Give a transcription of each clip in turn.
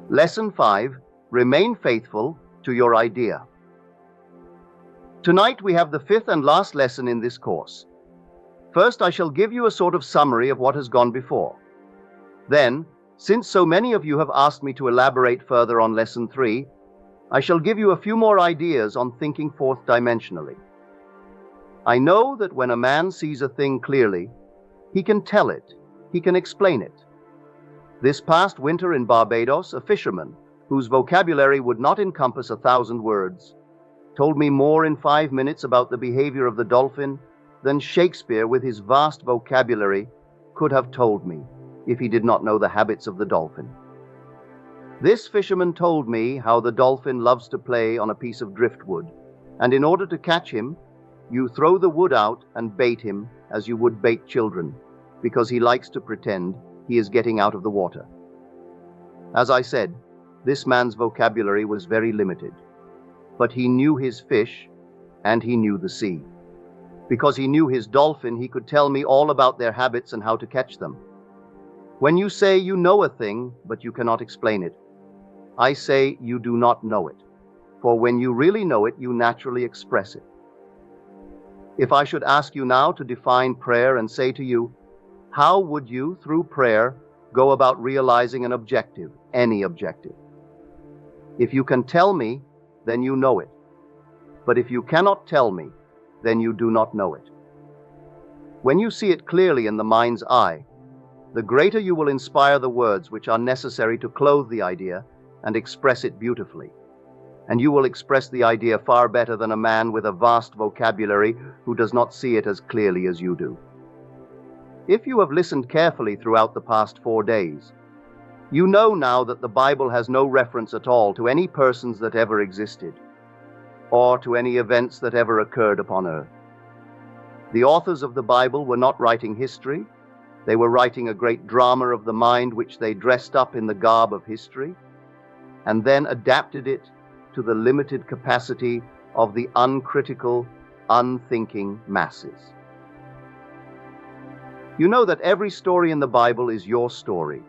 Lesson 5. Remain faithful to your idea. Tonight we have the fifth and last lesson in this course. First, I shall give you a sort of summary of what has gone before. Then, since so many of you have asked me to elaborate further on Lesson 3, I shall give you a few more ideas on thinking fourth dimensionally. I know that when a man sees a thing clearly, he can tell it, he can explain it. This past winter in Barbados, a fisherman, whose vocabulary would not encompass 1,000 words, told me more in 5 minutes about the behavior of the dolphin than Shakespeare, with his vast vocabulary, could have told me if he did not know the habits of the dolphin. This fisherman told me how the dolphin loves to play on a piece of driftwood, and in order to catch him, you throw the wood out and bait him as you would bait children, because he likes to pretend he is getting out of the water. As I said, this man's vocabulary was very limited, but he knew his fish and he knew the sea. Because he knew his dolphin, he could tell me all about their habits and how to catch them. When you say you know a thing, but you cannot explain it, I say you do not know it, for when you really know it, you naturally express it. If I should ask you now to define prayer and say to you, how would you, through prayer, go about realizing an objective, any objective? If you can tell me, then you know it. But if you cannot tell me, then you do not know it. When you see it clearly in the mind's eye, the greater you will inspire the words which are necessary to clothe the idea and express it beautifully. And you will express the idea far better than a man with a vast vocabulary who does not see it as clearly as you do. If you have listened carefully throughout the past 4 days, you know now that the Bible has no reference at all to any persons that ever existed, or to any events that ever occurred upon earth. The authors of the Bible were not writing history. They were writing a great drama of the mind which they dressed up in the garb of history, and then adapted it to the limited capacity of the uncritical, unthinking masses. You know that every story in the Bible is your story,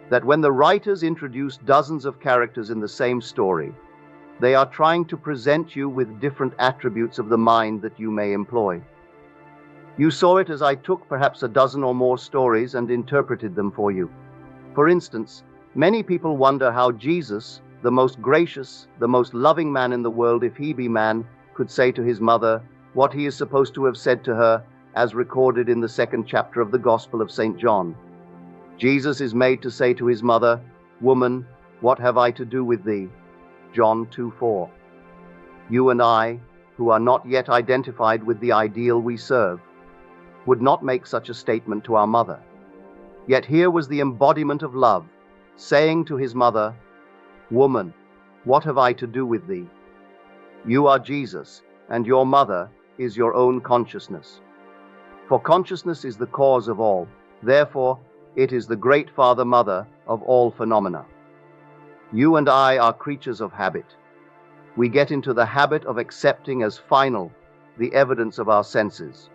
that when the writers introduce dozens of characters in the same story, they are trying to present you with different attributes of the mind that you may employ. You saw it as I took perhaps a dozen or more stories and interpreted them for you. For instance, many people wonder how Jesus, the most gracious, the most loving man in the world, if he be man, could say to his mother what he is supposed to have said to her, as recorded in the 2nd chapter of the Gospel of St. John. Jesus is made to say to his mother, "Woman, what have I to do with thee?" John 2:4. You and I, who are not yet identified with the ideal we serve, would not make such a statement to our mother. Yet here was the embodiment of love, saying to his mother, "Woman, what have I to do with thee?" You are Jesus, and your mother is your own consciousness. For consciousness is the cause of all. Therefore, it is the great Father-Mother of all phenomena. You and I are creatures of habit. We get into the habit of accepting as final the evidence of our senses.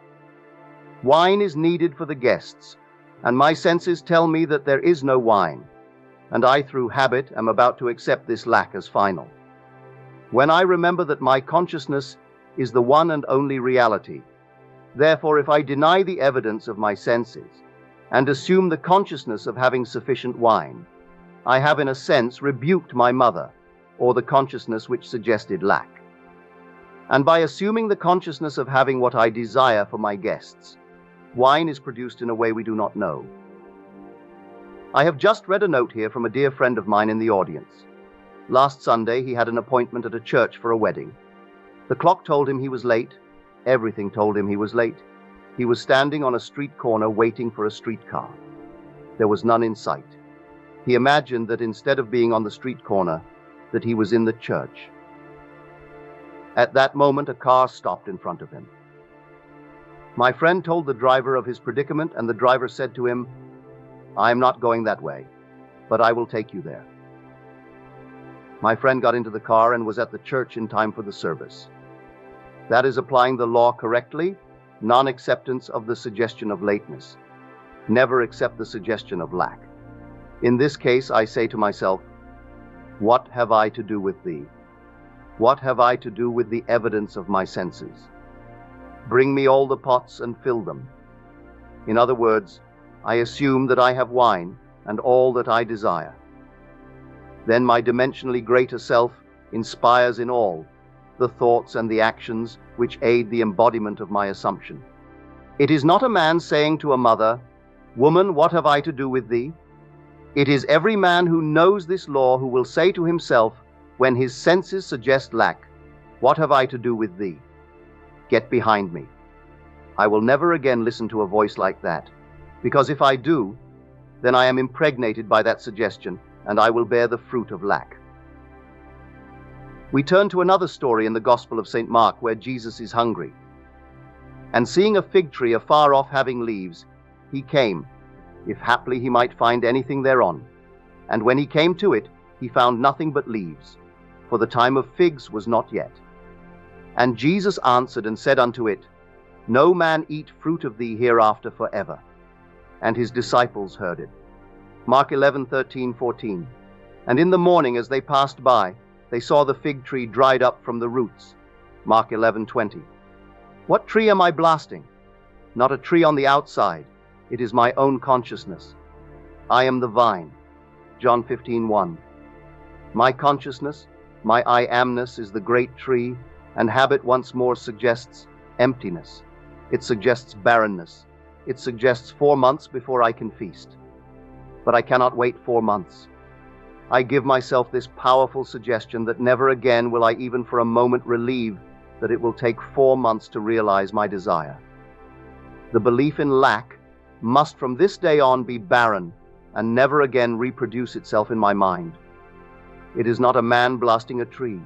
Wine is needed for the guests, and my senses tell me that there is no wine, and I, through habit, am about to accept this lack as final. When I remember that my consciousness is the one and only reality, therefore, if I deny the evidence of my senses and assume the consciousness of having sufficient wine, I have in a sense rebuked my mother, or the consciousness which suggested lack. And by assuming the consciousness of having what I desire for my guests, wine is produced in a way we do not know. I have just read a note here from a dear friend of mine in the audience. Last Sunday he had an appointment at a church for a wedding. The clock told him he was late. Everything told him he was late. He was standing on a street corner waiting for a streetcar. There was none in sight. He imagined that instead of being on the street corner, that he was in the church. At that moment, a car stopped in front of him. My friend told the driver of his predicament, and the driver said to him, "I am not going that way, but I will take you there." My friend got into the car and was at the church in time for the service. That is applying the law correctly, non-acceptance of the suggestion of lateness. Never accept the suggestion of lack. In this case, I say to myself, What have I to do with thee? What have I to do with the evidence of my senses? Bring me all the pots and fill them. In other words, I assume that I have wine and all that I desire. Then my dimensionally greater self inspires in all the thoughts and the actions which aid the embodiment of my assumption. It is not a man saying to a mother, "Woman, what have I to do with thee?" It is every man who knows this law who will say to himself, when his senses suggest lack, "What have I to do with thee? Get behind me." I will never again listen to a voice like that, because if I do, then I am impregnated by that suggestion, and I will bear the fruit of lack. We turn to another story in the Gospel of St. Mark, where Jesus is hungry. And seeing a fig tree afar off having leaves, he came, if haply he might find anything thereon. And when he came to it, he found nothing but leaves, for the time of figs was not yet. And Jesus answered and said unto it, No man eat fruit of thee hereafter forever. And his disciples heard it. Mark 11:13-14. And in the morning as they passed by, they saw the fig tree dried up from the roots. Mark 11:20. What tree am I blasting? Not a tree on the outside. It is my own consciousness. I am the vine. John 15:1. My consciousness, my I amness is the great tree, and habit once more suggests emptiness. It suggests barrenness. It suggests 4 months before I can feast. But I cannot wait 4 months. I give myself this powerful suggestion that never again will I even for a moment relieve that it will take 4 months to realize my desire. The belief in lack must from this day on be barren and never again reproduce itself in my mind. It is not a man blasting a tree.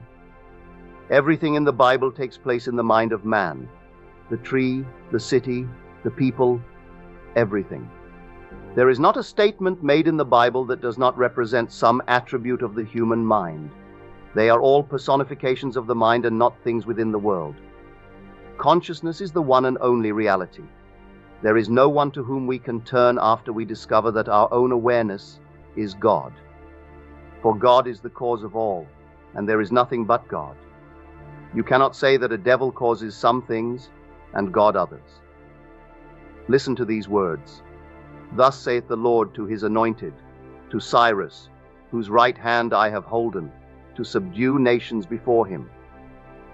Everything in the Bible takes place in the mind of man. The tree, the city, the people, everything. There is not a statement made in the Bible that does not represent some attribute of the human mind. They are all personifications of the mind and not things within the world. Consciousness is the one and only reality. There is no one to whom we can turn after we discover that our own awareness is God. For God is the cause of all, and there is nothing but God. You cannot say that a devil causes some things and God others. Listen to these words. Thus saith the Lord to his anointed, to Cyrus, whose right hand I have holden, to subdue nations before him.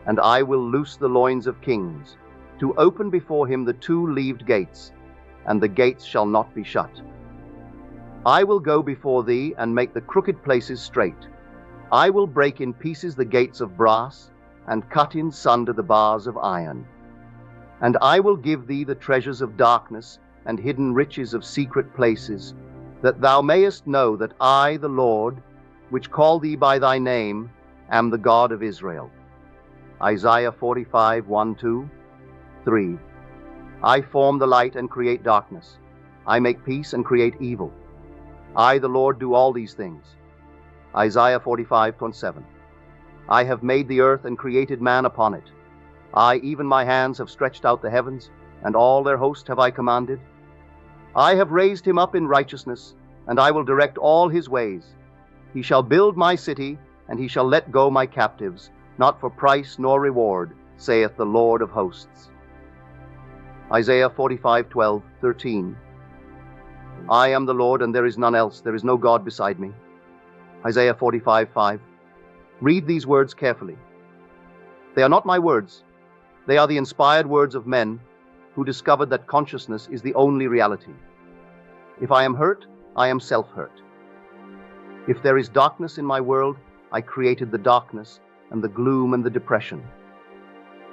And I will loose the loins of kings, to open before him the 2-leaved gates, and the gates shall not be shut. I will go before thee, and make the crooked places straight. I will break in pieces the gates of brass, and cut in sunder the bars of iron. And I will give thee the treasures of darkness, and hidden riches of secret places, that thou mayest know that I, the Lord, which call thee by thy name, am the God of Israel. Isaiah 45:1-3. I form the light and create darkness. I make peace and create evil. I, the Lord, do all these things. Isaiah 45:7. I have made the earth and created man upon it. I, even my hands, have stretched out the heavens, and all their host have I commanded. I have raised him up in righteousness, and I will direct all his ways. He shall build my city, and he shall let go my captives, not for price nor reward, saith the Lord of hosts. Isaiah 45:12-13. I am the Lord, and there is none else. There is no God beside me. Isaiah 45:5. Read these words carefully. They are not my words. They are the inspired words of men who discovered that consciousness is the only reality. If I am hurt, I am self-hurt. If there is darkness in my world, I created the darkness and the gloom and the depression.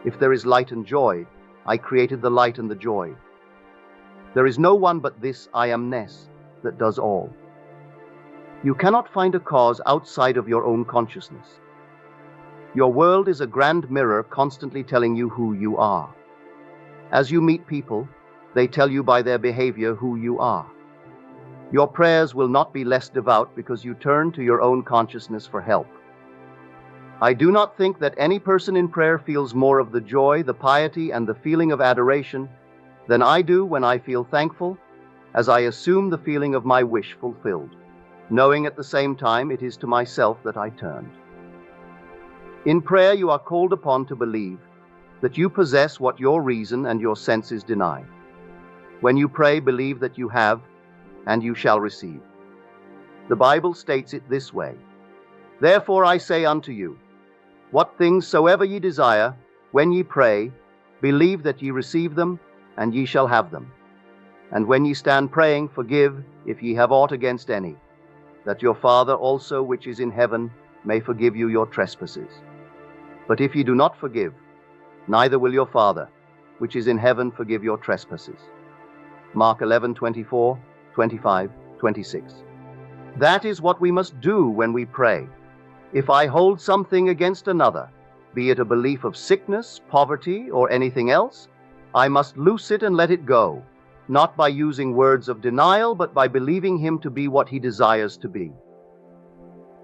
If there is light and joy, I created the light and the joy. There is no one but this I amness that does all. You cannot find a cause outside of your own consciousness. Your world is a grand mirror constantly telling you who you are. As you meet people, they tell you by their behavior who you are. Your prayers will not be less devout because you turn to your own consciousness for help. I do not think that any person in prayer feels more of the joy, the piety, and the feeling of adoration than I do when I feel thankful, as I assume the feeling of my wish fulfilled. knowing at the same time it is to myself that I turned. In prayer, you are called upon to believe that you possess what your reason and your senses deny. When you pray, believe that you have, and you shall receive. The Bible states it this way: Therefore I say unto you, what things soever ye desire, when ye pray, believe that ye receive them, and ye shall have them. And when ye stand praying, forgive, if ye have aught against any, that your Father also which is in heaven may forgive you your trespasses. But if ye do not forgive, neither will your Father which is in heaven forgive your trespasses. Mark 11:24, 25, 26. That is what we must do when we pray. If I hold something against another, be it a belief of sickness, poverty, or anything else, I must loose it and let it go, not by using words of denial, but by believing him to be what he desires to be.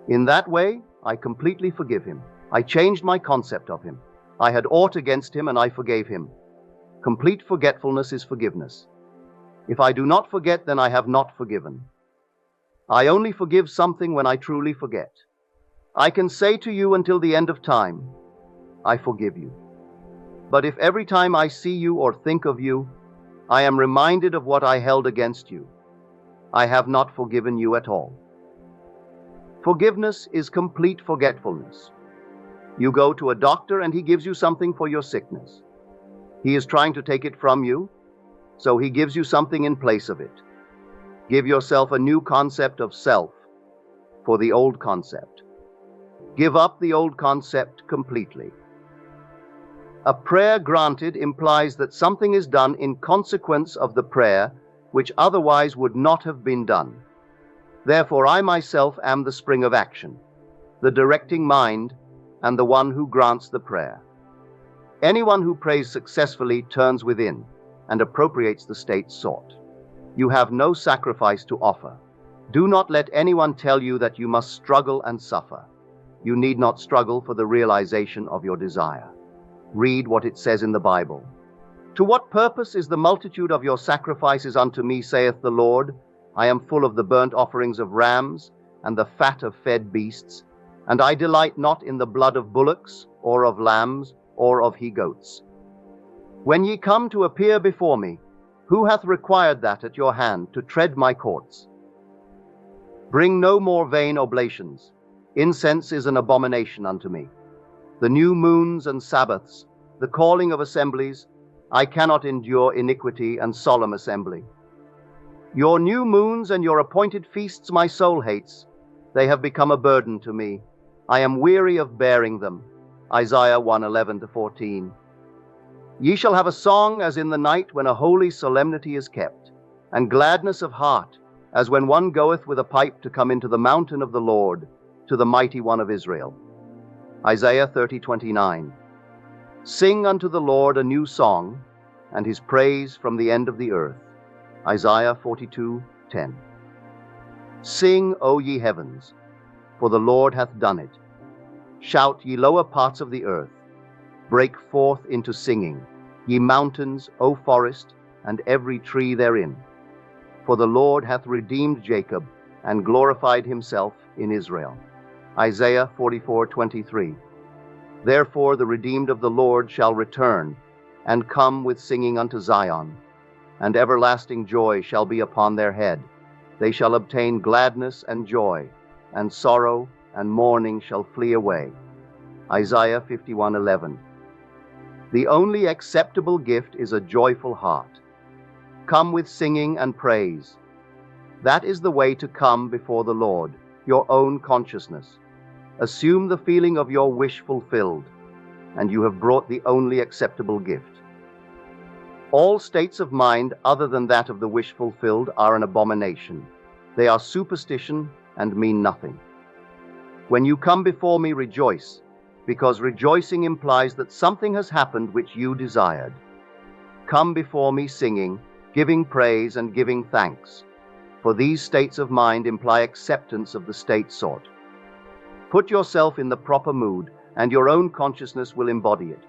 In that way, I completely forgive him. I changed my concept of him. I had aught against him, and I forgave him. Complete forgetfulness is forgiveness. If I do not forget, then I have not forgiven. I only forgive something when I truly forget. I can say to you until the end of time, I forgive you. But if every time I see you or think of you, I am reminded of what I held against you, I have not forgiven you at all. Forgiveness is complete forgetfulness. You go to a doctor and he gives you something for your sickness. He is trying to take it from you, so he gives you something in place of it. Give yourself a new concept of self for the old concept. Give up the old concept completely. A prayer granted implies that something is done in consequence of the prayer which otherwise would not have been done. Therefore, I myself am the spring of action, the directing mind, and the one who grants the prayer. Anyone who prays successfully turns within and appropriates the state sought. You have no sacrifice to offer. Do not let anyone tell you that you must struggle and suffer. You need not struggle for the realization of your desire. Read what it says in the Bible. To what purpose is the multitude of your sacrifices unto me, saith the Lord? I am full of the burnt offerings of rams, and the fat of fed beasts, and I delight not in the blood of bullocks, or of lambs, or of he-goats. When ye come to appear before me, who hath required that at your hand to tread my courts? Bring no more vain oblations. Incense is an abomination unto me. The new moons and Sabbaths, the calling of assemblies, I cannot endure iniquity and solemn assembly. Your new moons and your appointed feasts my soul hates. They have become a burden to me. I am weary of bearing them. Isaiah 1:11-14. Ye shall have a song as in the night when a holy solemnity is kept, and gladness of heart as when one goeth with a pipe to come into the mountain of the Lord, to the mighty one of Israel. Isaiah 30:29. Sing unto the Lord a new song, and his praise from the end of the earth. Isaiah 42:10. Sing, O ye heavens, for the Lord hath done it. Shout, ye lower parts of the earth. Break forth into singing, ye mountains, O forest, and every tree therein. For the Lord hath redeemed Jacob, and glorified himself in Israel. Isaiah 44:23. Therefore the redeemed of the Lord shall return, and come with singing unto Zion, and everlasting joy shall be upon their head. They shall obtain gladness and joy, and sorrow and mourning shall flee away. Isaiah 51:11. The only acceptable gift is a joyful heart. Come with singing and praise. That is the way to come before the Lord, your own consciousness. Assume the feeling of your wish fulfilled, and you have brought the only acceptable gift. All states of mind other than that of the wish fulfilled are an abomination. They are superstition and mean nothing. When you come before me, rejoice, because rejoicing implies that something has happened which you desired. Come before me singing, giving praise and giving thanks, for these states of mind imply acceptance of the state sought. Put yourself in the proper mood, and your own consciousness will embody it.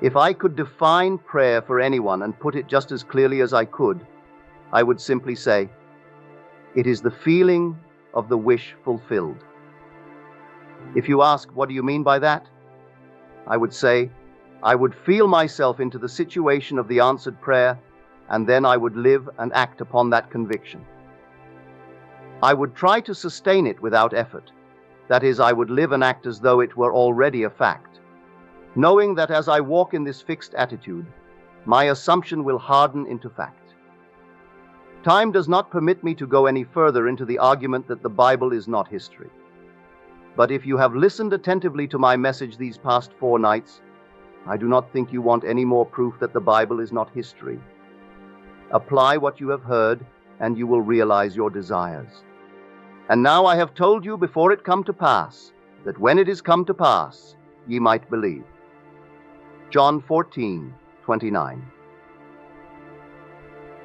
If I could define prayer for anyone and put it just as clearly as I could, I would simply say, it is the feeling of the wish fulfilled. If you ask, what do you mean by that? I would say, I would feel myself into the situation of the answered prayer, and then I would live and act upon that conviction. I would try to sustain it without effort. That is, I would live and act as though it were already a fact, knowing that as I walk in this fixed attitude, my assumption will harden into fact. Time does not permit me to go any further into the argument that the Bible is not history. But if you have listened attentively to my message these past 4 nights, I do not think you want any more proof that the Bible is not history. Apply what you have heard, and you will realize your desires. And now I have told you before it come to pass, that when it is come to pass, ye might believe. John 14:29.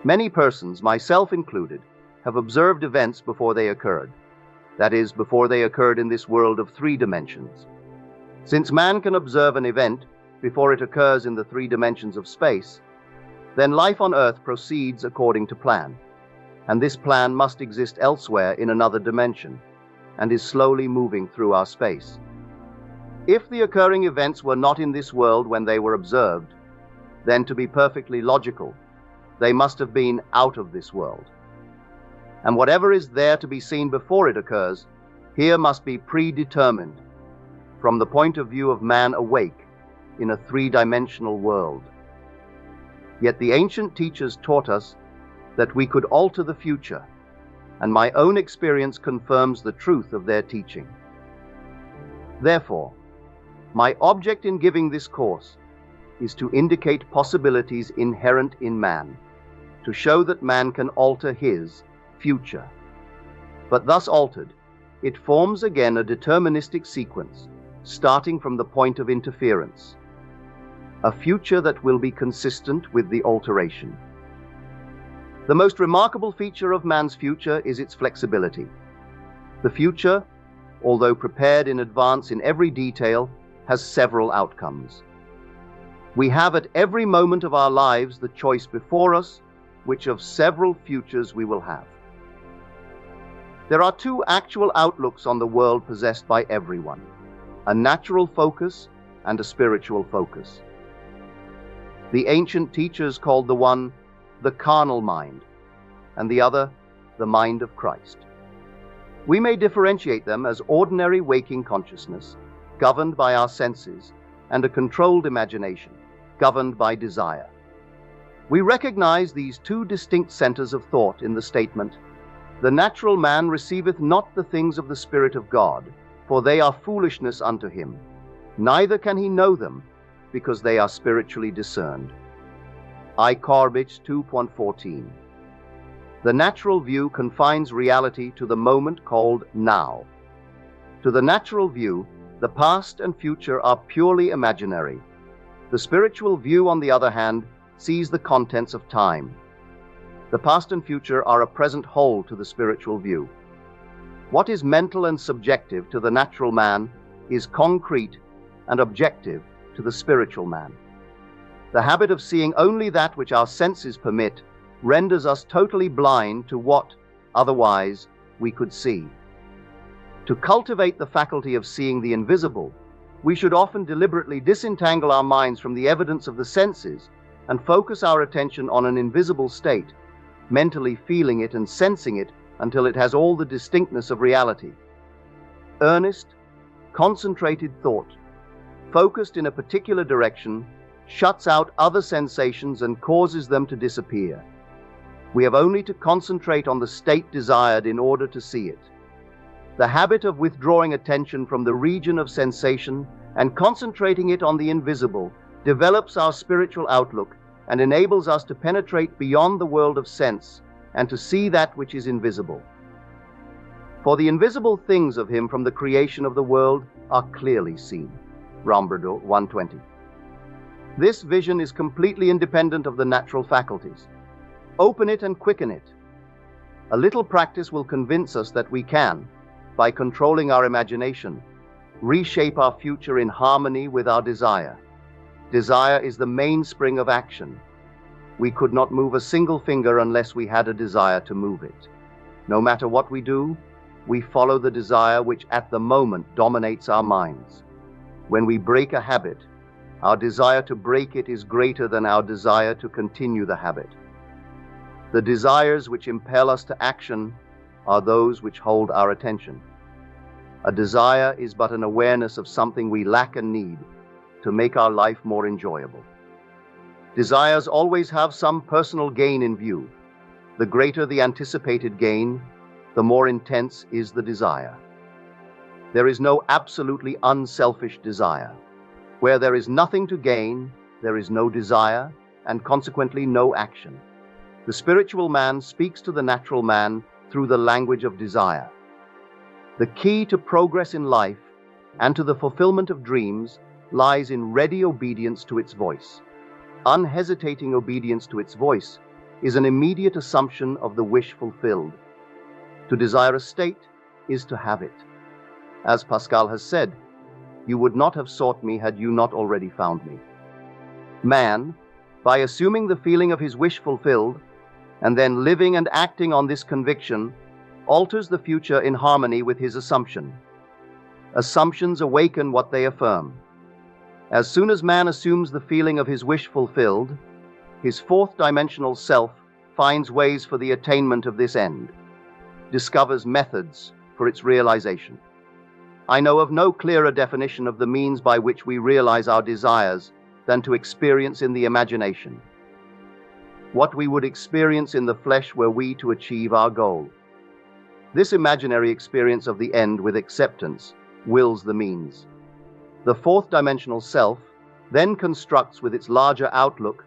Many persons, myself included, have observed events before they occurred. That is, before they occurred in this world of 3 dimensions. Since man can observe an event before it occurs in the 3 dimensions of space, then life on earth proceeds according to plan, and this plan must exist elsewhere in another dimension, and is slowly moving through our space. If the occurring events were not in this world when they were observed, then to be perfectly logical, they must have been out of this world. And whatever is there to be seen before it occurs, here must be predetermined, from the point of view of man awake in a 3-dimensional world. Yet the ancient teachers taught us that we could alter the future, and my own experience confirms the truth of their teaching. Therefore, my object in giving this course is to indicate possibilities inherent in man, to show that man can alter his future. But thus altered, it forms again a deterministic sequence, starting from the point of interference, a future that will be consistent with the alteration. The most remarkable feature of man's future is its flexibility. The future, although prepared in advance in every detail, has several outcomes. We have at every moment of our lives the choice before us, which of several futures we will have. There are 2 actual outlooks on the world possessed by everyone, a natural focus and a spiritual focus. The ancient teachers called the one the carnal mind, and the other the mind of Christ. We may differentiate them as ordinary waking consciousness, governed by our senses, and a controlled imagination, governed by desire. We recognize these 2 distinct centers of thought in the statement, "The natural man receiveth not the things of the Spirit of God, for they are foolishness unto him, neither can he know them, because they are spiritually discerned." I. Corbich 2.14. The natural view confines reality to the moment called now. To the natural view, the past and future are purely imaginary. The spiritual view, on the other hand, sees the contents of time. The past and future are a present whole to the spiritual view. What is mental and subjective to the natural man is concrete and objective to the spiritual man. The habit of seeing only that which our senses permit renders us totally blind to what, otherwise, we could see. To cultivate the faculty of seeing the invisible, we should often deliberately disentangle our minds from the evidence of the senses and focus our attention on an invisible state, mentally feeling it and sensing it until it has all the distinctness of reality. Earnest, concentrated thought, focused in a particular direction, shuts out other sensations and causes them to disappear. We have only to concentrate on the state desired in order to see it. The habit of withdrawing attention from the region of sensation and concentrating it on the invisible develops our spiritual outlook and enables us to penetrate beyond the world of sense and to see that which is invisible. For the invisible things of him from the creation of the world are clearly seen. Rombredor 1:20. This vision is completely independent of the natural faculties. Open it and quicken it. A little practice will convince us that we can, by controlling our imagination, reshape our future in harmony with our desire. Desire is the mainspring of action. We could not move a single finger unless we had a desire to move it. No matter what we do, we follow the desire which at the moment dominates our minds. When we break a habit, our desire to break it is greater than our desire to continue the habit. The desires which impel us to action are those which hold our attention. A desire is but an awareness of something we lack and need to make our life more enjoyable. Desires always have some personal gain in view. The greater the anticipated gain, the more intense is the desire. There is no absolutely unselfish desire. Where there is nothing to gain, there is no desire, and consequently no action. The spiritual man speaks to the natural man through the language of desire. The key to progress in life and to the fulfillment of dreams lies in ready obedience to its voice. Unhesitating obedience to its voice is an immediate assumption of the wish fulfilled. To desire a state is to have it. As Pascal has said, "You would not have sought me had you not already found me." Man, by assuming the feeling of his wish fulfilled, and then living and acting on this conviction, alters the future in harmony with his assumption. Assumptions awaken what they affirm. As soon as man assumes the feeling of his wish fulfilled, his fourth-dimensional self finds ways for the attainment of this end, discovers methods for its realization. I know of no clearer definition of the means by which we realize our desires than to experience in the imagination. What we would experience in the flesh were we to achieve our goal. This imaginary experience of the end with acceptance wills the means. The fourth-dimensional self then constructs with its larger outlook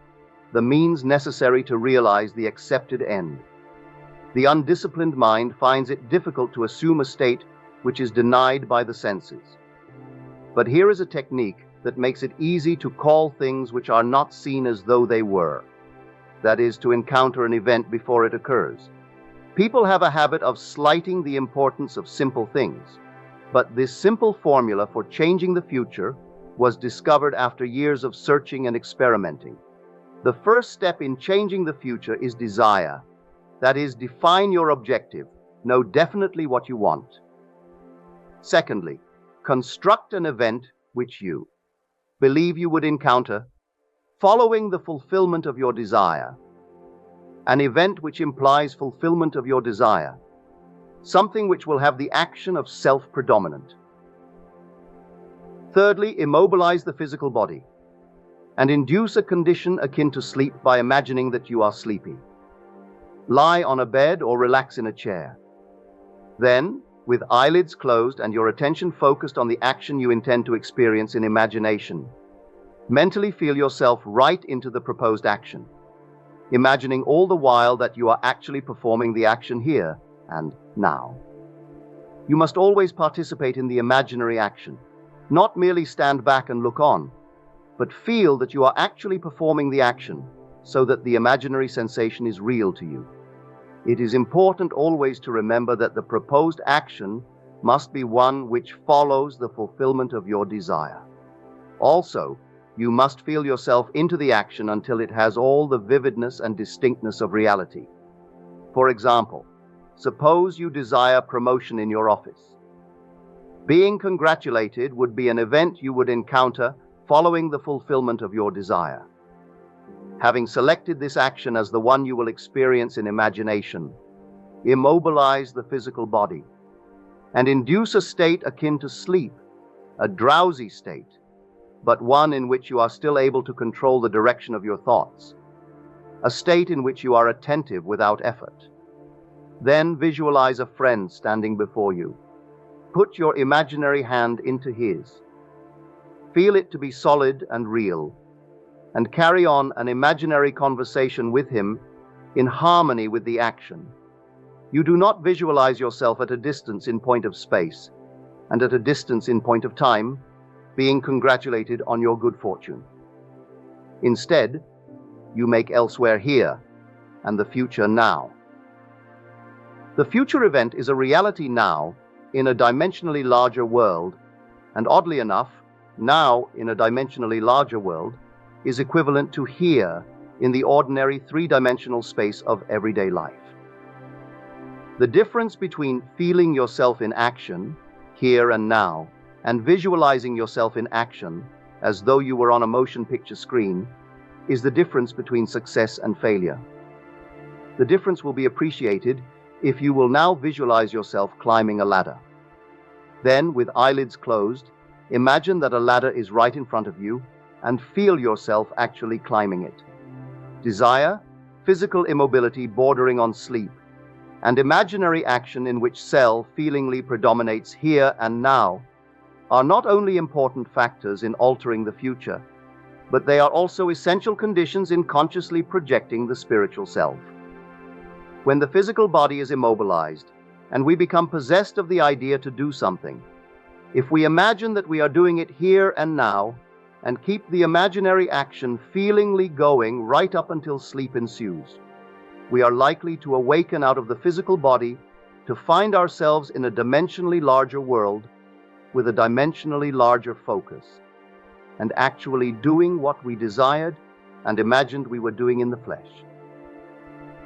the means necessary to realize the accepted end. The undisciplined mind finds it difficult to assume a state which is denied by the senses. But here is a technique that makes it easy to call things which are not seen as though they were. That is, to encounter an event before it occurs. People have a habit of slighting the importance of simple things. But this simple formula for changing the future was discovered after years of searching and experimenting. The first step in changing the future is desire. That is, define your objective. Know definitely what you want. Secondly, construct an event which you believe you would encounter following the fulfillment of your desire. An event which implies fulfillment of your desire. Something which will have the action of self-predominant. Thirdly, immobilize the physical body and induce a condition akin to sleep by imagining that you are sleepy. Lie on a bed or relax in a chair. Then, with eyelids closed and your attention focused on the action you intend to experience in imagination, mentally feel yourself right into the proposed action, imagining all the while that you are actually performing the action here and now. You must always participate in the imaginary action, not merely stand back and look on, but feel that you are actually performing the action so that the imaginary sensation is real to you. It is important always to remember that the proposed action must be one which follows the fulfillment of your desire. Also, you must feel yourself into the action until it has all the vividness and distinctness of reality. For example, suppose you desire promotion in your office. Being congratulated would be an event you would encounter following the fulfillment of your desire. Having selected this action as the one you will experience in imagination, immobilize the physical body and induce a state akin to sleep, a drowsy state, but one in which you are still able to control the direction of your thoughts, a state in which you are attentive without effort. Then visualize a friend standing before you. Put your imaginary hand into his. Feel it to be solid and real, and carry on an imaginary conversation with him in harmony with the action. You do not visualize yourself at a distance in point of space, and at a distance in point of time, being congratulated on your good fortune. Instead, you make elsewhere here, and the future now. The future event is a reality now in a dimensionally larger world, and oddly enough, now in a dimensionally larger world is equivalent to here in the ordinary three-dimensional space of everyday life. The difference between feeling yourself in action, here and now, and visualizing yourself in action, as though you were on a motion picture screen, is the difference between success and failure. The difference will be appreciated if you will now visualize yourself climbing a ladder. Then, with eyelids closed, imagine that a ladder is right in front of you and feel yourself actually climbing it. Desire, physical immobility bordering on sleep, and imaginary action in which self feelingly predominates here and now are not only important factors in altering the future, but they are also essential conditions in consciously projecting the spiritual self. When the physical body is immobilized and we become possessed of the idea to do something, if we imagine that we are doing it here and now and keep the imaginary action feelingly going right up until sleep ensues, we are likely to awaken out of the physical body to find ourselves in a dimensionally larger world with a dimensionally larger focus, and actually doing what we desired and imagined we were doing in the flesh.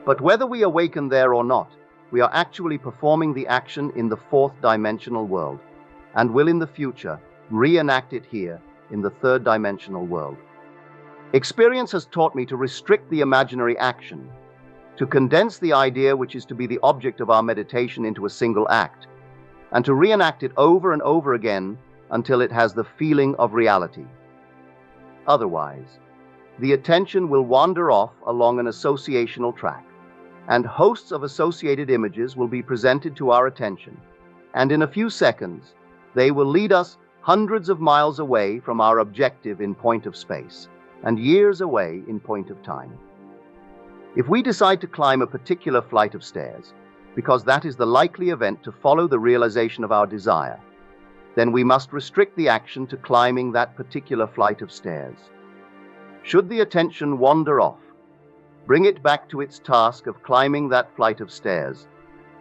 But whether we awaken there or not, we are actually performing the action in the fourth dimensional world, and will in the future reenact it here in the third dimensional world. Experience has taught me to restrict the imaginary action, to condense the idea which is to be the object of our meditation into a single act, and to reenact it over and over again until it has the feeling of reality. Otherwise, the attention will wander off along an associational track, and hosts of associated images will be presented to our attention, and in a few seconds, they will lead us hundreds of miles away from our objective in point of space, and years away in point of time. If we decide to climb a particular flight of stairs, because that is the likely event to follow the realization of our desire, then we must restrict the action to climbing that particular flight of stairs. Should the attention wander off, bring it back to its task of climbing that flight of stairs,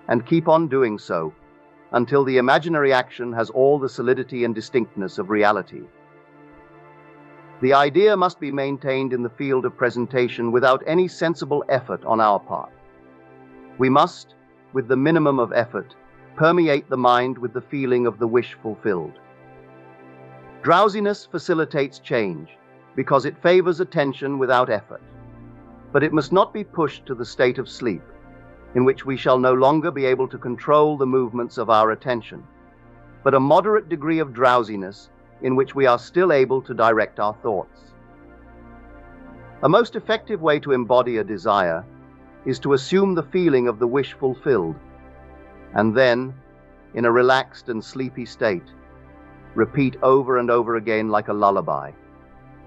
and keep on doing so until the imaginary action has all the solidity and distinctness of reality. The idea must be maintained in the field of presentation without any sensible effort on our part. We must, with the minimum of effort, permeate the mind with the feeling of the wish fulfilled. Drowsiness facilitates change because it favors attention without effort, but it must not be pushed to the state of sleep, in which we shall no longer be able to control the movements of our attention, but a moderate degree of drowsiness in which we are still able to direct our thoughts. A most effective way to embody a desire is to assume the feeling of the wish fulfilled, and then, in a relaxed and sleepy state, repeat over and over again like a lullaby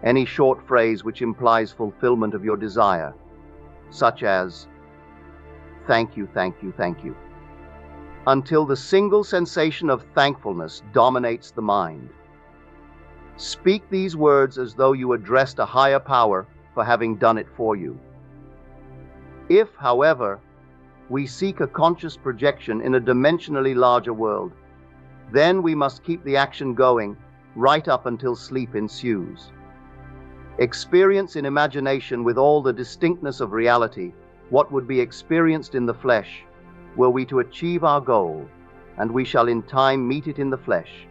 any short phrase which implies fulfillment of your desire, such as, "Thank you, thank you, thank you," until the single sensation of thankfulness dominates the mind. Speak these words as though you addressed a higher power for having done it for you. If, however, we seek a conscious projection in a dimensionally larger world, then we must keep the action going right up until sleep ensues. Experience in imagination with all the distinctness of reality what would be experienced in the flesh were we to achieve our goal, and we shall in time meet it in the flesh,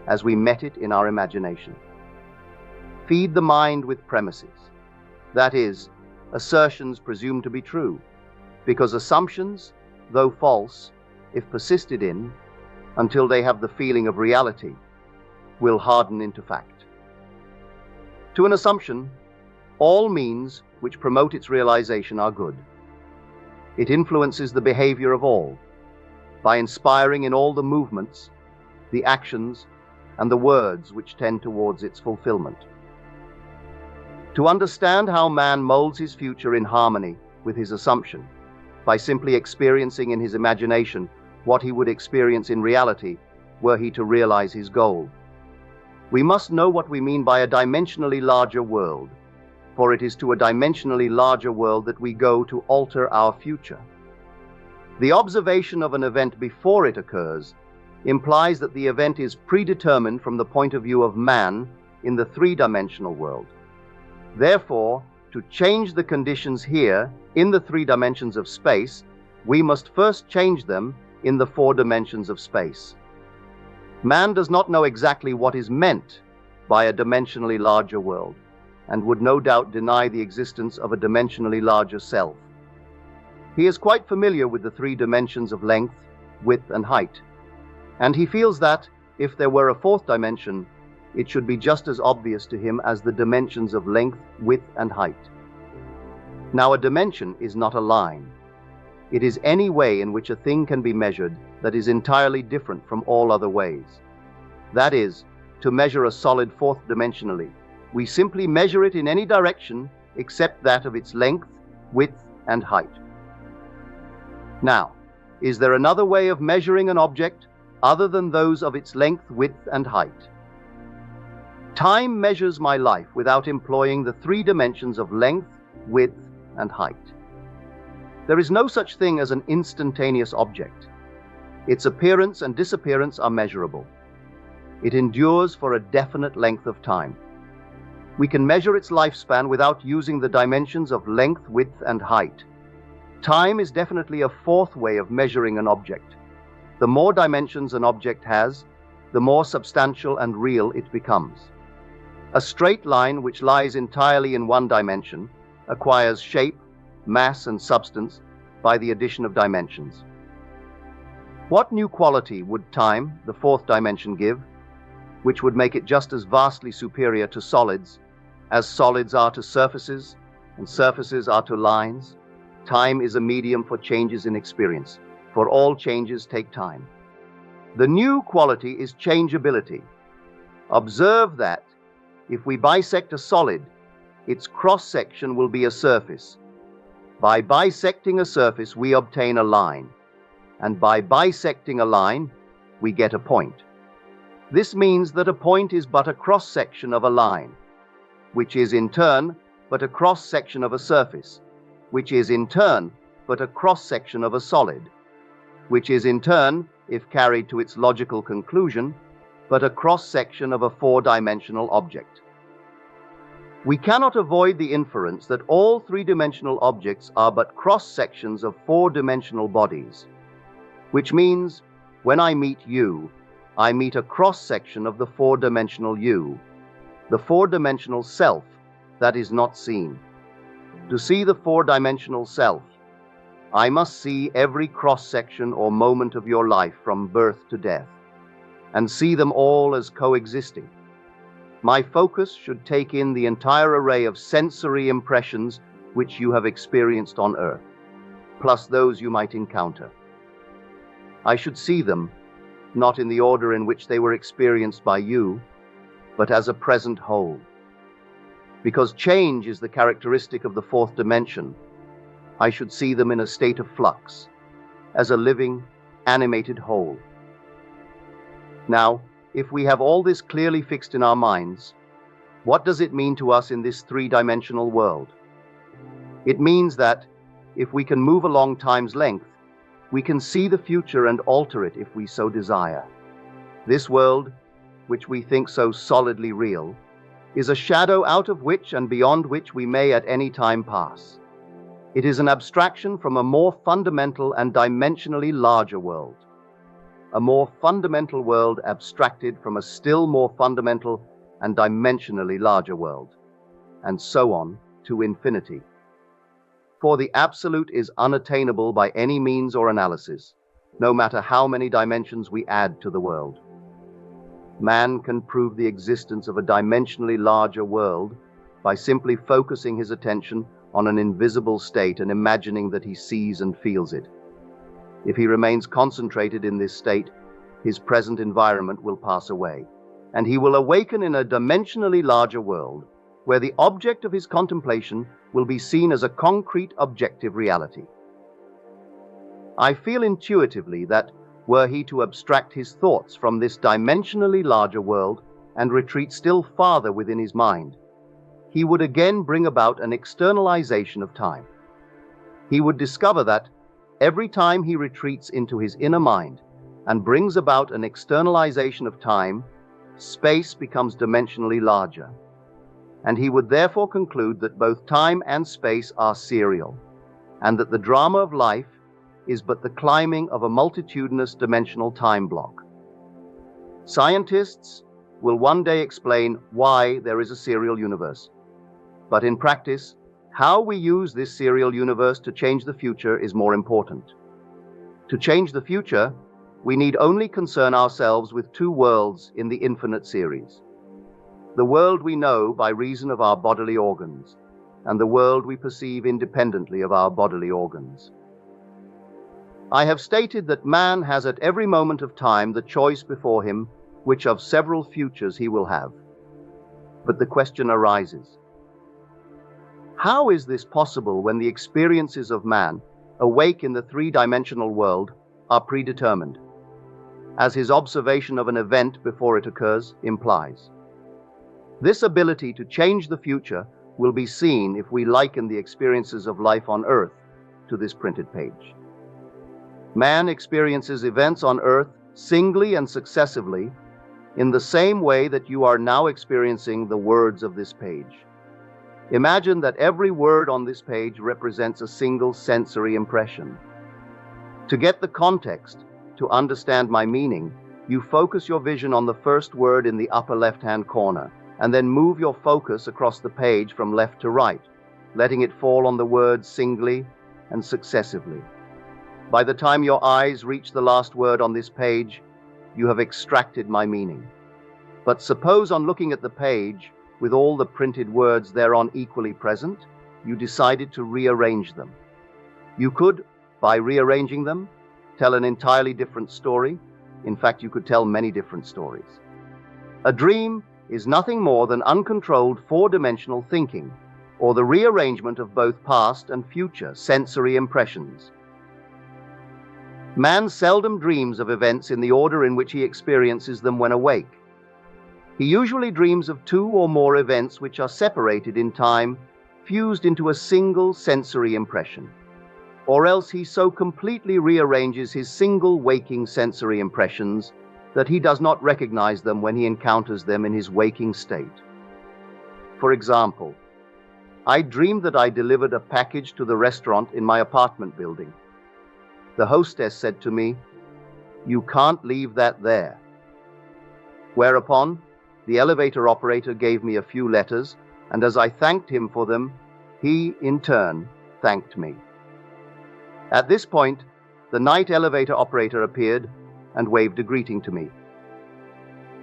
as we met it in our imagination. Feed the mind with premises, that is, assertions presumed to be true, because assumptions, though false, if persisted in, until they have the feeling of reality, will harden into fact. To an assumption, all means which promote its realization are good. It influences the behavior of all, by inspiring in all the movements, the actions, and the words which tend towards its fulfillment. To understand how man molds his future in harmony with his assumption, by simply experiencing in his imagination what he would experience in reality were he to realize his goal, we must know what we mean by a dimensionally larger world, for it is to a dimensionally larger world that we go to alter our future. The observation of an event before it occurs implies that the event is predetermined from the point of view of man in the three-dimensional world. Therefore, to change the conditions here in the three dimensions of space we must first change them in the 4 dimensions of space. Man does not know exactly what is meant by a dimensionally larger world, and would no doubt deny the existence of a dimensionally larger self. He is quite familiar with the 3 dimensions of length, width, and height, and he feels that, if there were a 4th dimension, it should be just as obvious to him as the dimensions of length, width, and height. Now, a dimension is not a line. It is any way in which a thing can be measured that is entirely different from all other ways. That is, to measure a solid 4th dimensionally, we simply measure it in any direction except that of its length, width, and height. Now, is there another way of measuring an object other than those of its length, width, and height? Time measures my life without employing the 3 dimensions of length, width, and height. There is no such thing as an instantaneous object. Its appearance and disappearance are measurable. It endures for a definite length of time. We can measure its lifespan without using the dimensions of length, width, and height. Time is definitely a 4th way of measuring an object. The more dimensions an object has, the more substantial and real it becomes. A straight line which lies entirely in 1 dimension acquires shape, mass, and substance by the addition of dimensions. What new quality would time, the 4th dimension, give, which would make it just as vastly superior to solids as solids are to surfaces and surfaces are to lines? Time is a medium for changes in experience, for all changes take time. The new quality is changeability. Observe that if we bisect a solid, its cross-section will be a surface. By bisecting a surface, we obtain a line, and by bisecting a line, we get a point. This means that a point is but a cross-section of a line, which is in turn but a cross-section of a surface, which is in turn but a cross-section of a solid, which is in turn, if carried to its logical conclusion, but a cross-section of a 4-dimensional object. We cannot avoid the inference that all 3-dimensional objects are but cross-sections of 4-dimensional bodies, which means when I meet you, I meet a cross-section of the 4-dimensional you, the 4-dimensional self that is not seen. To see the 4-dimensional self, I must see every cross-section or moment of your life from birth to death, and see them all as coexisting. My focus should take in the entire array of sensory impressions which you have experienced on Earth, plus those you might encounter. I should see them, not in the order in which they were experienced by you, but as a present whole. Because change is the characteristic of the 4th dimension, I should see them in a state of flux, as a living, animated whole. Now, if we have all this clearly fixed in our minds, what does it mean to us in this 3-dimensional world? It means that, if we can move along time's length, we can see the future and alter it if we so desire. This world, which we think so solidly real, is a shadow out of which and beyond which we may at any time pass. It is an abstraction from a more fundamental and dimensionally larger world. A more fundamental world abstracted from a still more fundamental and dimensionally larger world, and so on to infinity. For the absolute is unattainable by any means or analysis, no matter how many dimensions we add to the world. Man can prove the existence of a dimensionally larger world by simply focusing his attention on an invisible state and imagining that he sees and feels it. If he remains concentrated in this state, his present environment will pass away, and he will awaken in a dimensionally larger world, where the object of his contemplation will be seen as a concrete objective reality. I feel intuitively that, were he to abstract his thoughts from this dimensionally larger world and retreat still farther within his mind, he would again bring about an externalization of time. He would discover that, every time he retreats into his inner mind and brings about an externalization of time, space becomes dimensionally larger. And he would therefore conclude that both time and space are serial, and that the drama of life is but the climbing of a multitudinous dimensional time block. Scientists will one day explain why there is a serial universe. But in practice, how we use this serial universe to change the future is more important. To change the future, we need only concern ourselves with two worlds in the infinite series. The world we know by reason of our bodily organs, and the world we perceive independently of our bodily organs. I have stated that man has at every moment of time the choice before him which of several futures he will have. But the question arises, how is this possible when the experiences of man, awake in the three-dimensional world, are predetermined, as his observation of an event before it occurs implies? This ability to change the future will be seen if we liken the experiences of life on Earth to this printed page. Man experiences events on Earth singly and successively in the same way that you are now experiencing the words of this page. Imagine that every word on this page represents a single sensory impression. To get the context, to understand my meaning, you focus your vision on the first word in the upper left-hand corner, and then move your focus across the page from left to right, letting it fall on the words singly and successively. By the time your eyes reach the last word on this page, you have extracted my meaning. But suppose on looking at the page, with all the printed words thereon equally present, you decided to rearrange them. You could, by rearranging them, tell an entirely different story. In fact, you could tell many different stories. A dream is nothing more than uncontrolled four-dimensional thinking, or the rearrangement of both past and future sensory impressions. Man seldom dreams of events in the order in which he experiences them when awake. He usually dreams of two or more events which are separated in time, fused into a single sensory impression. Or else he so completely rearranges his single waking sensory impressions that he does not recognize them when he encounters them in his waking state. For example, I dreamed that I delivered a package to the restaurant in my apartment building. The hostess said to me, "You can't leave that there." Whereupon, the elevator operator gave me a few letters, and as I thanked him for them, he, in turn, thanked me. At this point, the night elevator operator appeared and waved a greeting to me.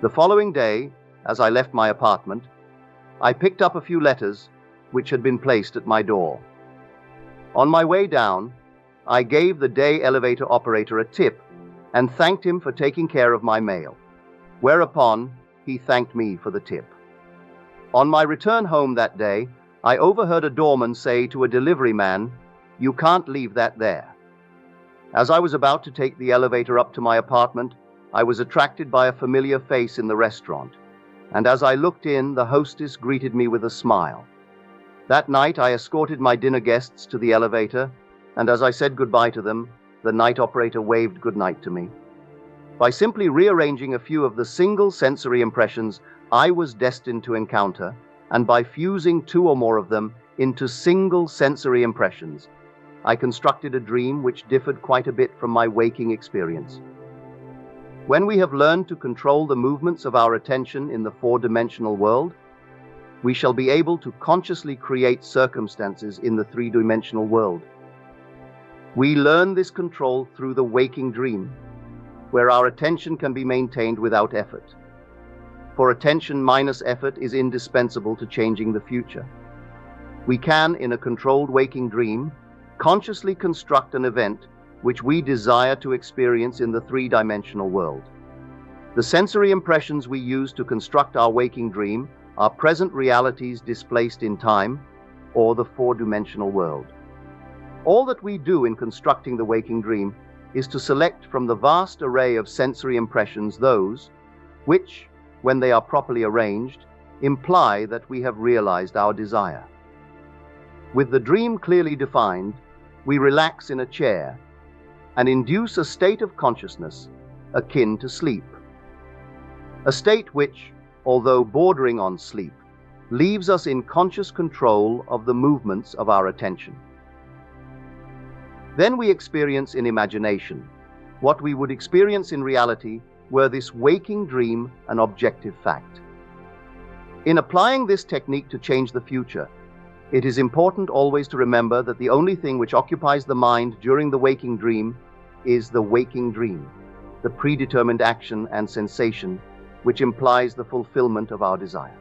The following day, as I left my apartment, I picked up a few letters which had been placed at my door. On my way down, I gave the day elevator operator a tip and thanked him for taking care of my mail, whereupon he thanked me for the tip. On my return home that day, I overheard a doorman say to a delivery man, "You can't leave that there." As I was about to take the elevator up to my apartment, I was attracted by a familiar face in the restaurant, and as I looked in, the hostess greeted me with a smile. That night, I escorted my dinner guests to the elevator, and as I said goodbye to them, the night operator waved goodnight to me. By simply rearranging a few of the single sensory impressions I was destined to encounter, and by fusing two or more of them into single sensory impressions, I constructed a dream which differed quite a bit from my waking experience. When we have learned to control the movements of our attention in the four-dimensional world, we shall be able to consciously create circumstances in the three-dimensional world. We learn this control through the waking dream, where our attention can be maintained without effort. For attention minus effort is indispensable to changing the future. We can, in a controlled waking dream, consciously construct an event which we desire to experience in the three-dimensional world. The sensory impressions we use to construct our waking dream are present realities displaced in time, or the four-dimensional world. All that we do in constructing the waking dream is to select from the vast array of sensory impressions those which, when they are properly arranged, imply that we have realized our desire. With the dream clearly defined, we relax in a chair and induce a state of consciousness akin to sleep. A state which, although bordering on sleep, leaves us in conscious control of the movements of our attention. Then we experience in imagination what we would experience in reality were this waking dream an objective fact. In applying this technique to change the future, it is important always to remember that the only thing which occupies the mind during the waking dream is the waking dream, the predetermined action and sensation which implies the fulfillment of our desire.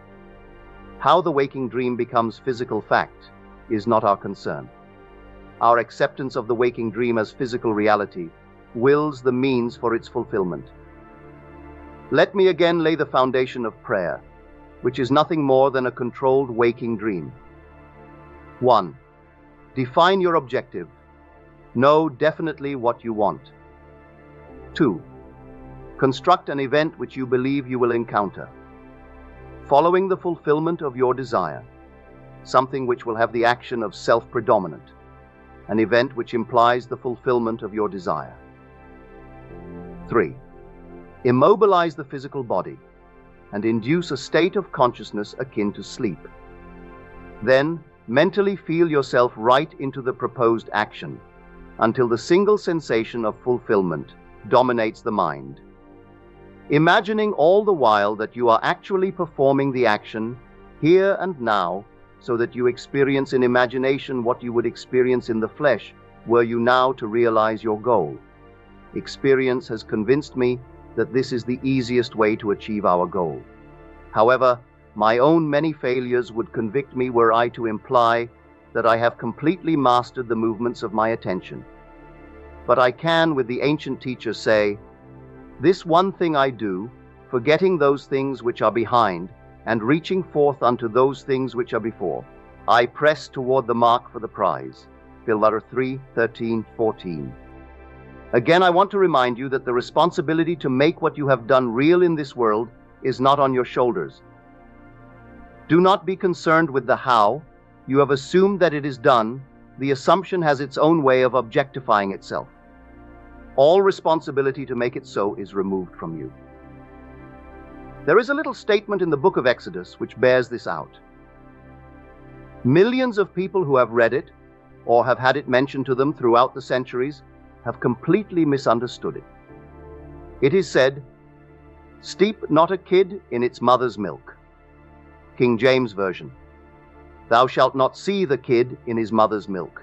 How the waking dream becomes physical fact is not our concern. Our acceptance of the waking dream as physical reality wills the means for its fulfillment. Let me again lay the foundation of prayer, which is nothing more than a controlled waking dream. 1. Define your objective. Know definitely what you want. 2. Construct an event which you believe you will encounter, following the fulfillment of your desire, something which will have the action of self-predominant, an event which implies the fulfillment of your desire. 3. Immobilize the physical body and induce a state of consciousness akin to sleep. Then, mentally feel yourself right into the proposed action until the single sensation of fulfillment dominates the mind. Imagining all the while that you are actually performing the action here and now, so that you experience in imagination what you would experience in the flesh were you now to realize your goal. Experience has convinced me that this is the easiest way to achieve our goal. However, my own many failures would convict me were I to imply that I have completely mastered the movements of my attention. But I can, with the ancient teacher, say, "This one thing I do, forgetting those things which are behind, and reaching forth unto those things which are before. I press toward the mark for the prize." Philippians 3:13-14. Again, I want to remind you that the responsibility to make what you have done real in this world is not on your shoulders. Do not be concerned with the how. You have assumed that it is done. The assumption has its own way of objectifying itself. All responsibility to make it so is removed from you. There is a little statement in the book of Exodus which bears this out. Millions of people who have read it, or have had it mentioned to them throughout the centuries, have completely misunderstood it. It is said, "Steep not a kid in its mother's milk." King James Version. "Thou shalt not see the kid in his mother's milk."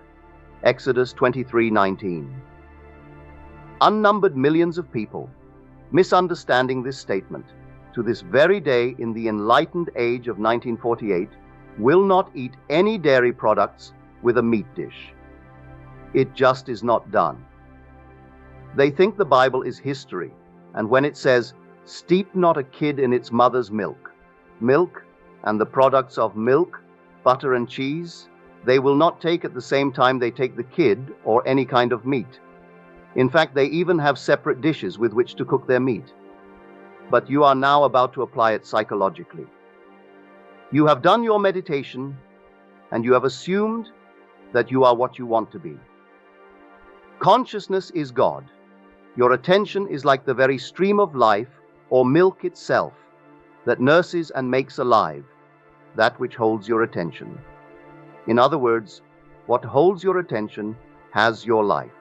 Exodus 23:19. Unnumbered millions of people, misunderstanding this statement, to this very day in the enlightened age of 1948, will not eat any dairy products with a meat dish. It just is not done. They think the Bible is history, and when it says, "Steep not a kid in its mother's milk," milk and the products of milk, butter and cheese, they will not take at the same time they take the kid or any kind of meat. In fact, they even have separate dishes with which to cook their meat. But you are now about to apply it psychologically. You have done your meditation, and you have assumed that you are what you want to be. Consciousness is God. Your attention is like the very stream of life, or milk itself, that nurses and makes alive, that which holds your attention. In other words, what holds your attention has your life.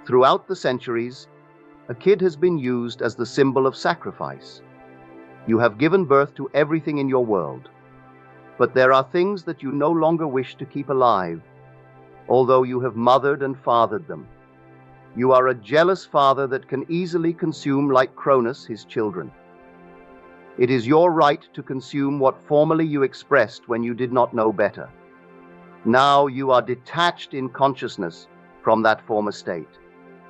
Throughout the centuries, a kid has been used as the symbol of sacrifice. You have given birth to everything in your world, but there are things that you no longer wish to keep alive, although you have mothered and fathered them. You are a jealous father that can easily consume, like Cronus, his children. It is your right to consume what formerly you expressed when you did not know better. Now you are detached in consciousness from that former state.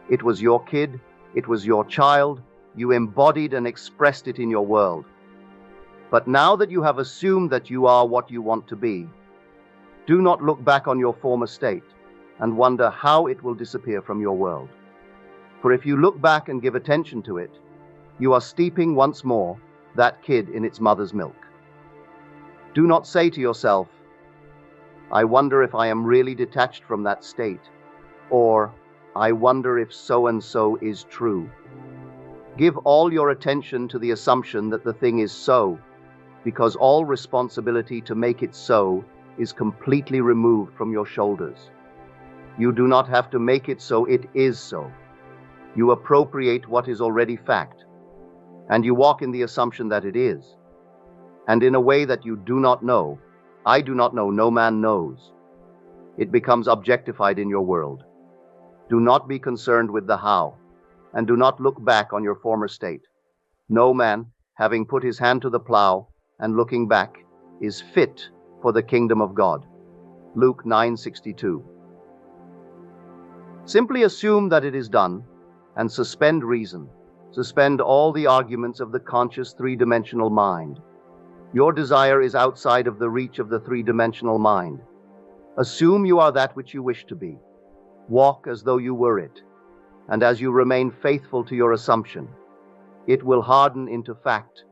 It was your kid, it was your child, you embodied and expressed it in your world. But now that you have assumed that you are what you want to be, do not look back on your former state and wonder how it will disappear from your world. For if you look back and give attention to it, you are steeping once more that kid in its mother's milk. Do not say to yourself, "I wonder if I am really detached from that state," or "I wonder if so-and-so is true." Give all your attention to the assumption that the thing is so, because all responsibility to make it so is completely removed from your shoulders. You do not have to make it so, it is so. You appropriate what is already fact, and you walk in the assumption that it is. And in a way that you do not know, I do not know, no man knows. It becomes objectified in your world. Do not be concerned with the how, and do not look back on your former state. No man, having put his hand to the plow and looking back, is fit for the kingdom of God. Luke 9:62. Simply assume that it is done, and suspend reason. Suspend all the arguments of the conscious three-dimensional mind. Your desire is outside of the reach of the three-dimensional mind. Assume you are that which you wish to be. Walk as though you were it, and as you remain faithful to your assumption, it will harden into fact